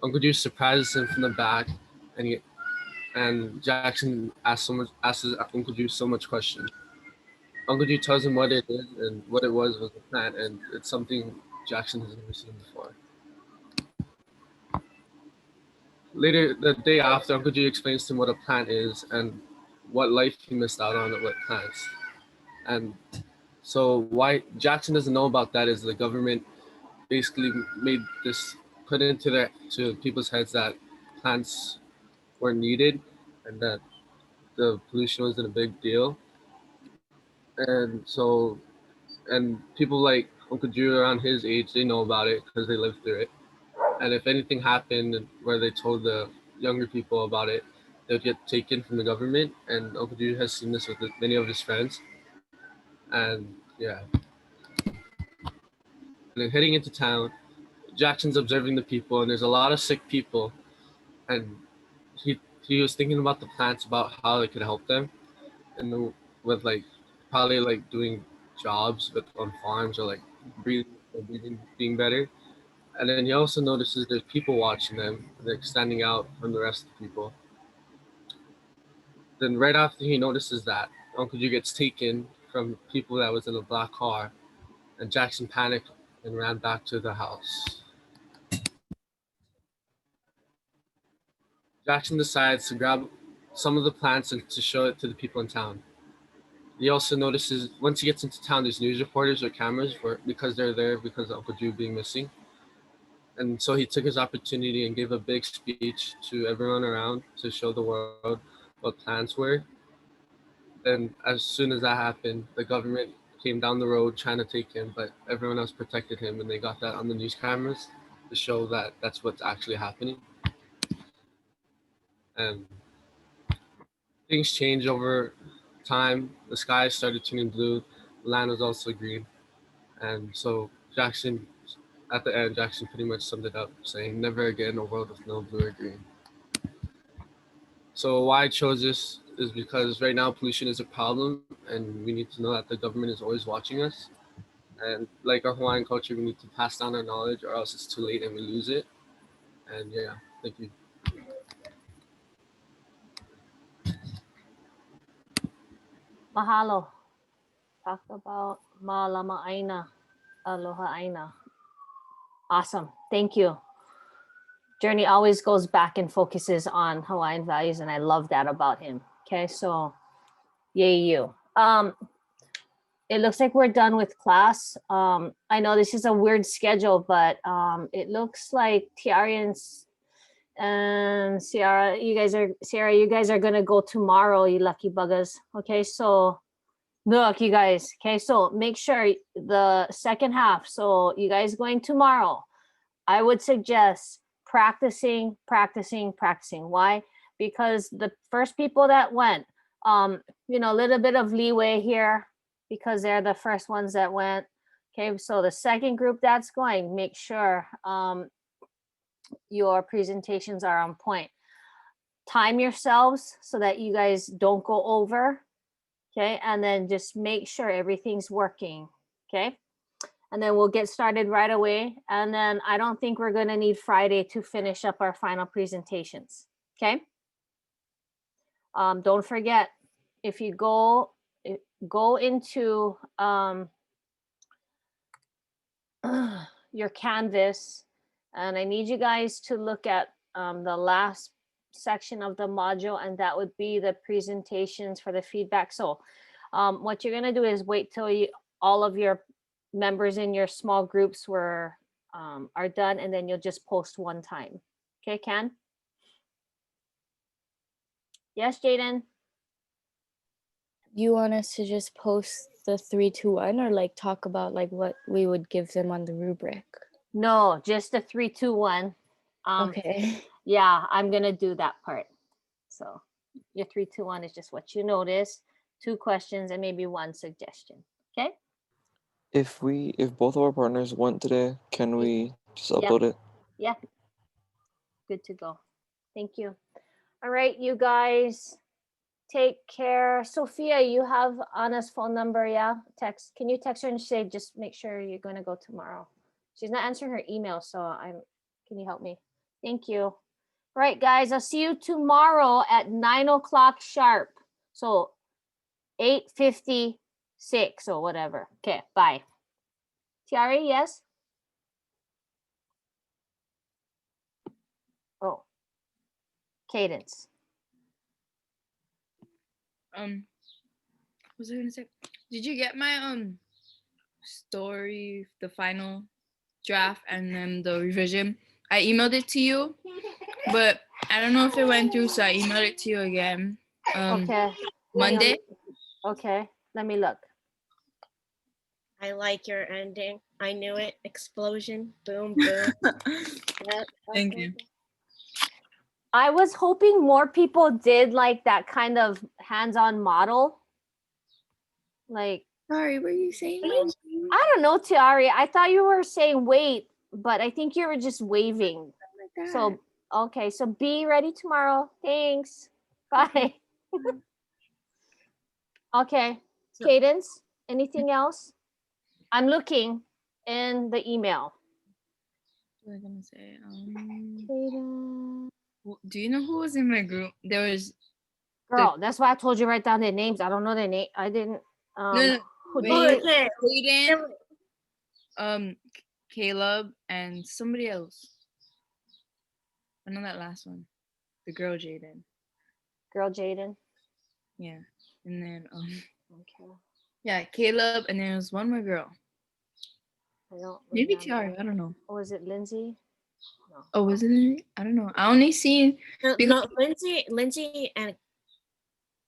Uncle Drew surprises him from the back, and Jackson asks Uncle Drew so much questions. Uncle Drew tells him what it is, and what it was a plant, and it's something Jackson has never seen before. Later, the day after, Uncle Drew explains to him what a plant is and what life he missed out on with plants. And so why Jackson doesn't know about that is the government basically put into people's heads that plants were needed and that the pollution wasn't a big deal. And people like Uncle Drew around his age, they know about it because they lived through it. And if anything happened where they told the younger people about it, they would get taken from the government. And Uncle Drew has seen this with many of his friends. And yeah. And then heading into town, Jackson's observing the people, and there's a lot of sick people. And he was thinking about the plants, about how they could help them, and with probably doing jobs on farms or breathing being better. And then he also notices there's people watching them, standing out from the rest of the people. Then right after he notices that, Uncle Drew gets taken from people that was in a black car, and Jackson panicked and ran back to the house. Jackson decides to grab some of the plants and to show it to the people in town. He also notices once he gets into town, there's news reporters or cameras because they're there because of Uncle Drew being missing. And so he took his opportunity and gave a big speech to everyone around to show the world what plants were. And as soon as that happened, the government came down the road trying to take him, but everyone else protected him, and they got that on the news cameras to show that that's what's actually happening. And things changed over time. The sky started turning blue, the land was also green. And so at the end, Jackson pretty much summed it up, saying, "Never again a world with no blue or green." So why I chose this is because right now pollution is a problem, and we need to know that the government is always watching us. And like our Hawaiian culture, we need to pass down our knowledge, or else it's too late and we lose it. And yeah, thank you. Mahalo. Talk about Malama Aina. Aloha Aina. Awesome. Thank you. Journey always goes back and focuses on Hawaiian values, and I love that about him. Okay, so yay you. It looks like we're done with class. I know this is a weird schedule, but it looks like Tiara and Sierra, you guys are gonna go tomorrow, you lucky buggers. Okay, so look, you guys. Okay, so make sure the second half. So you guys going tomorrow, I would suggest practicing. Why? Because the first people that went, a little bit of leeway here because they're the first ones that went. Okay, so the second group that's going, make sure your presentations are on point. Time yourselves so that you guys don't go over. Okay, and then just make sure everything's working. Okay, and then we'll get started right away. And then I don't think we're going to need Friday to finish up our final presentations. Okay. Don't forget, if you go into your Canvas, and I need you guys to look at the last section of the module, and that would be the presentations for the feedback. So what you're going to do is wait till all of your members in your small groups are done, and then you'll just post one time. Okay, Ken? Yes, Jaden? You want us to just post the 3, 2, 1, or like talk about like what we would give them on the rubric? No, just the 3, 2, 1. Okay. Yeah, I'm gonna do that part. So your 3, 2, 1 is just what you notice, 2 questions and maybe 1 suggestion. Okay? If both of our partners went today, can we just Yeah. upload it? Yeah. Good to go. Thank you. All right, you guys. Take care. Sophia, you have Anna's phone number, yeah? Text. Can you text her and say, just make sure you're going to go tomorrow? She's not answering her email, so can you help me? Thank you. All right, guys, I'll see you tomorrow at 9 o'clock sharp. So 8:56 or whatever. Okay, bye. Tiari, yes? Oh, Cadence. What was I gonna say? Did you get my story, the final draft, and then the revision? I emailed it to you, but I don't know if it went through, so I emailed it to you again. Okay. Monday. Okay, let me look. I like your ending. I knew it. Explosion. Boom, boom. Yep. Thank Okay. you. I was hoping more people did like that kind of hands-on model. Like, Sorry, were you saying? I don't know, Tiari. I thought you were saying wait, but I think you were just waving. So, okay. So be ready tomorrow. Thanks. Bye. Okay. Cadence, anything else? I'm looking in the email. What was I gonna say? Cadence. Do you know who was in my group? There was Girl, that's why I told you write down their names. I don't know their name. I didn't. no, Who do wait, you? Hayden, Caleb, and somebody else. I know that last one, the girl Jaden. Girl Jaden. Yeah, and then Okay. yeah, Caleb, and then there was one more girl. I don't Maybe remember. Tiara. I don't know. Was it Lindsay? No. Oh, was it Lindsay? I don't know. I only seen No, Lindsay and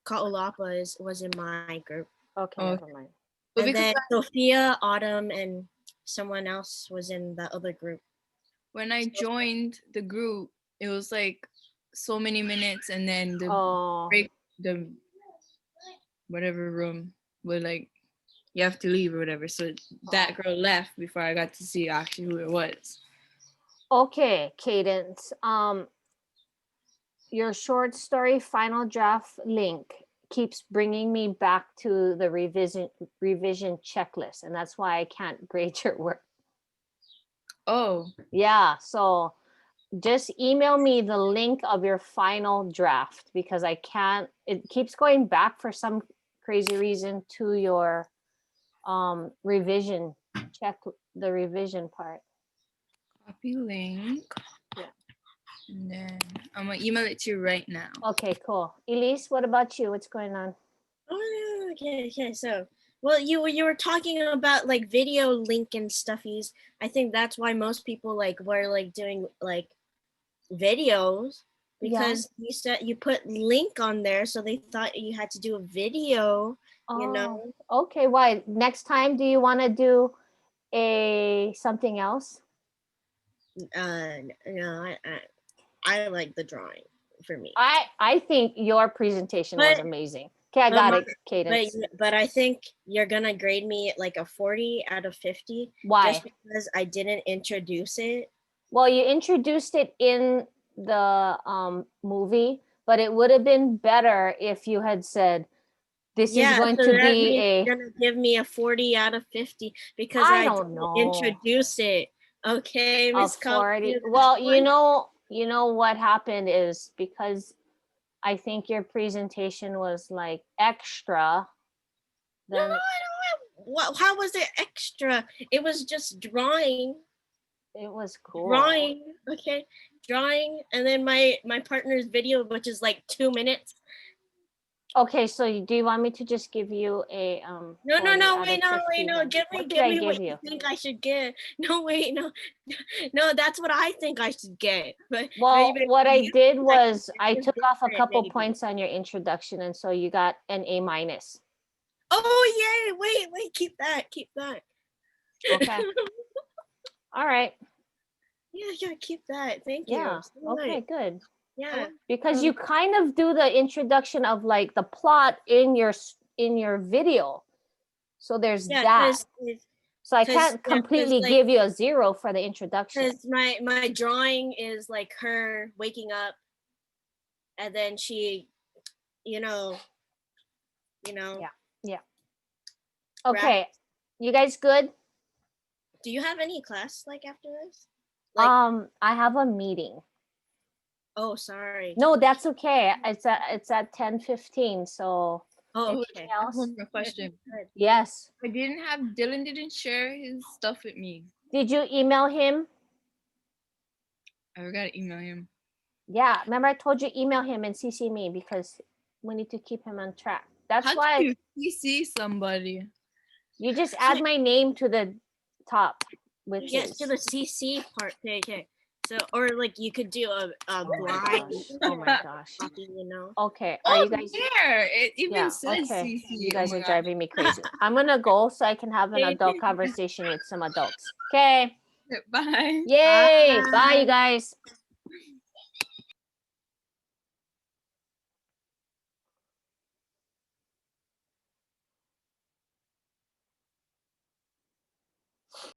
Kaulapa was in my group. Okay, Oh, never mind. But And because then Sophia, Autumn, and someone else was in the other group. when I joined the group, it was like so many minutes, and then the Oh. break, the whatever room would like you have to leave or whatever. So that girl left before I got to see actually who it was. Okay, Cadence. Your short story final draft link keeps bringing me back to the revision checklist, and that's why I can't grade your work. Oh, Yeah, so just email me the link of your final draft because I can't, it keeps going back for some crazy reason to your revision the revision part. copy link. Yeah. And then I'm gonna email it to you right now. Okay, cool. Elise, what about you? What's going on? Oh, okay. So, well, you were talking about like video link and stuffies. I think that's why most people like were like doing like videos because you said you put link on there, so they thought you had to do a video. You know. Okay, why? Next time, do you want to do something else? No, I like the drawing for me. I think your presentation was amazing. Okay, I got it, Cadence. But I think you're gonna grade me like a 40 out of 50. Why? Just because I didn't introduce it. Well, you introduced it in the movie, but it would have been better if you had said, this is going to be you're gonna give me a 40 out of 50 because I I don't didn't know. introduce it. Okay, Miss 40. Well, you you know what happened is because I think your presentation was like extra. No, I Then don't have. What? How was it extra? It was just drawing. it was cool. Drawing. Okay, drawing, and then my partner's video, which is like 2 minutes. Okay, so do you want me to just give you a No, 40 no, out wait, of no, 50 wait, no. then? Give What me, did give I me give what you? you think I should get. No, wait, no, no. That's what I think I should get. But Well, maybe what I you did think I was should I get took off a different, couple maybe. points on your introduction, and so you got an A minus. Oh, yay! Wait, keep that, keep that. Okay. All right. Yeah, keep that. Thank you. Yeah. So Okay, nice. good. Yeah. Because you kind of do the introduction of like the plot in your video. So there's Yeah, that. So I 'cause- can't yeah, 'cause, completely like- give you a 0 for the introduction. Because my drawing is like her waking up, and then she, you know. Yeah. Okay. You guys good? Do you have any class like after this? I have a meeting. Oh, sorry. No, that's okay. It's at 10:15. So Oh, Oh, okay. I have one more question. Good. yes. Dylan didn't share his stuff with me. Did you email him? I forgot to email him. Yeah. Remember I told you email him and CC me because we need to keep him on track. That's How why do you see somebody? you just add my name to the top with Yes, his. to the CC part. Okay. So, or like you could do a Oh my blind. gosh. Oh my gosh. copy, you know. Okay. Are Oh, you guys? there! It even Yeah. says Okay. CC. You Oh guys my are God. driving me crazy. I'm gonna go so I can have an adult conversation with some adults. Okay. Bye. Yay! Bye, you guys.